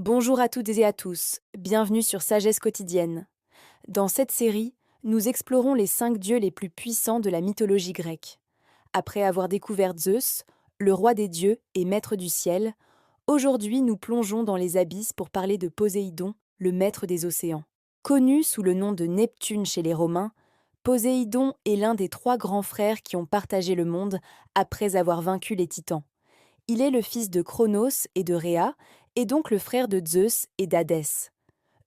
Bonjour à toutes et à tous, bienvenue sur Sagesse quotidienne. Dans cette série, nous explorons les 5 dieux les plus puissants de la mythologie grecque. Après avoir découvert Zeus, le roi des dieux et maître du ciel, aujourd'hui nous plongeons dans les abysses pour parler de Poséidon, le maître des océans. Connu sous le nom de Neptune chez les Romains, Poséidon est l'un des 3 grands frères qui ont partagé le monde après avoir vaincu les Titans. Il est le fils de Cronos et de Rhéa, et donc le frère de Zeus et d'Hadès.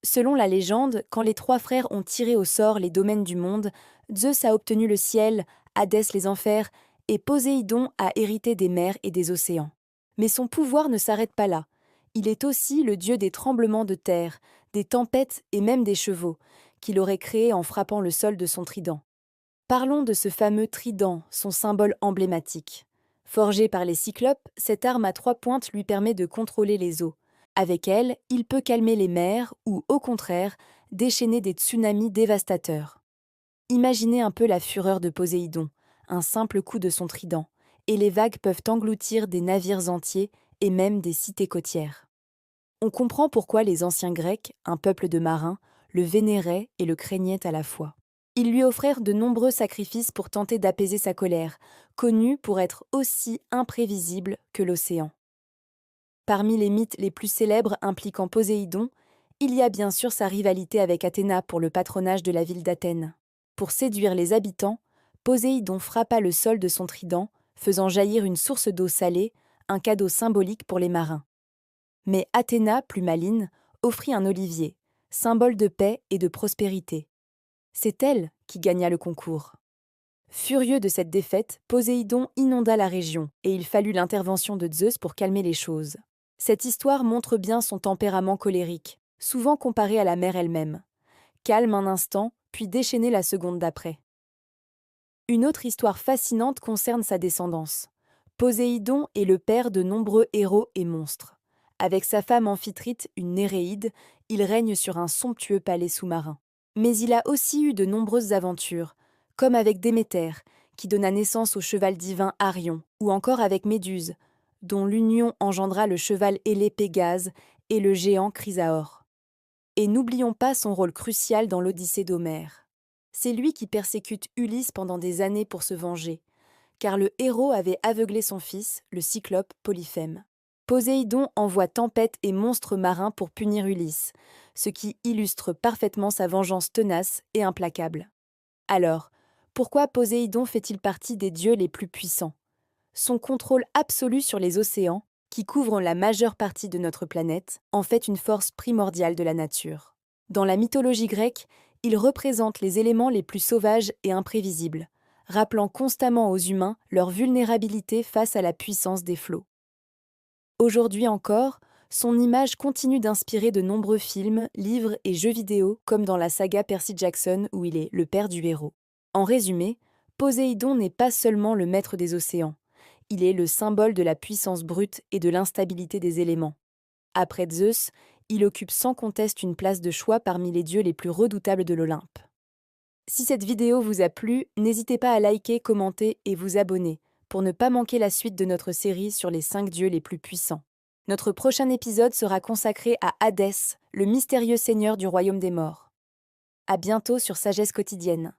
Selon la légende, quand les 3 frères ont tiré au sort les domaines du monde, Zeus a obtenu le ciel, Hadès les enfers, et Poséidon a hérité des mers et des océans. Mais son pouvoir ne s'arrête pas là. Il est aussi le dieu des tremblements de terre, des tempêtes et même des chevaux, qu'il aurait créés en frappant le sol de son trident. Parlons de ce fameux trident, son symbole emblématique. Forgé par les Cyclopes, cette arme à 3 pointes lui permet de contrôler les eaux. Avec elle, il peut calmer les mers ou, au contraire, déchaîner des tsunamis dévastateurs. Imaginez un peu la fureur de Poséidon, un simple coup de son trident, et les vagues peuvent engloutir des navires entiers et même des cités côtières. On comprend pourquoi les anciens Grecs, un peuple de marins, le vénéraient et le craignaient à la fois. Ils lui offrirent de nombreux sacrifices pour tenter d'apaiser sa colère, connu pour être aussi imprévisible que l'océan. Parmi les mythes les plus célèbres impliquant Poséidon, il y a bien sûr sa rivalité avec Athéna pour le patronage de la ville d'Athènes. Pour séduire les habitants, Poséidon frappa le sol de son trident, faisant jaillir une source d'eau salée, un cadeau symbolique pour les marins. Mais Athéna, plus maligne, offrit un olivier, symbole de paix et de prospérité. C'est elle qui gagna le concours. Furieux de cette défaite, Poséidon inonda la région, et il fallut l'intervention de Zeus pour calmer les choses. Cette histoire montre bien son tempérament colérique, souvent comparé à la mer elle-même. Calme un instant, puis déchaîné la seconde d'après. Une autre histoire fascinante concerne sa descendance. Poséidon est le père de nombreux héros et monstres. Avec sa femme Amphitrite, une Néréide, il règne sur un somptueux palais sous-marin. Mais il a aussi eu de nombreuses aventures, comme avec Déméter, qui donna naissance au cheval divin Arion, ou encore avec Méduse, dont l'union engendra le cheval ailé Pégase et le géant Chrysaor. Et n'oublions pas son rôle crucial dans l'Odyssée d'Homère. C'est lui qui persécute Ulysse pendant des années pour se venger, car le héros avait aveuglé son fils, le cyclope Polyphème. Poséidon envoie tempêtes et monstres marins pour punir Ulysse, ce qui illustre parfaitement sa vengeance tenace et implacable. Alors, pourquoi Poséidon fait-il partie des dieux les plus puissants? Son contrôle absolu sur les océans, qui couvrent la majeure partie de notre planète, en fait une force primordiale de la nature. Dans la mythologie grecque, il représente les éléments les plus sauvages et imprévisibles, rappelant constamment aux humains leur vulnérabilité face à la puissance des flots. Aujourd'hui encore, son image continue d'inspirer de nombreux films, livres et jeux vidéo, comme dans la saga Percy Jackson où il est le père du héros. En résumé, Poséidon n'est pas seulement le maître des océans, il est le symbole de la puissance brute et de l'instabilité des éléments. Après Zeus, il occupe sans conteste une place de choix parmi les dieux les plus redoutables de l'Olympe. Si cette vidéo vous a plu, n'hésitez pas à liker, commenter et vous abonner pour ne pas manquer la suite de notre série sur les 5 dieux les plus puissants. Notre prochain épisode sera consacré à Hadès, le mystérieux seigneur du royaume des morts. À bientôt sur Sagesse quotidienne.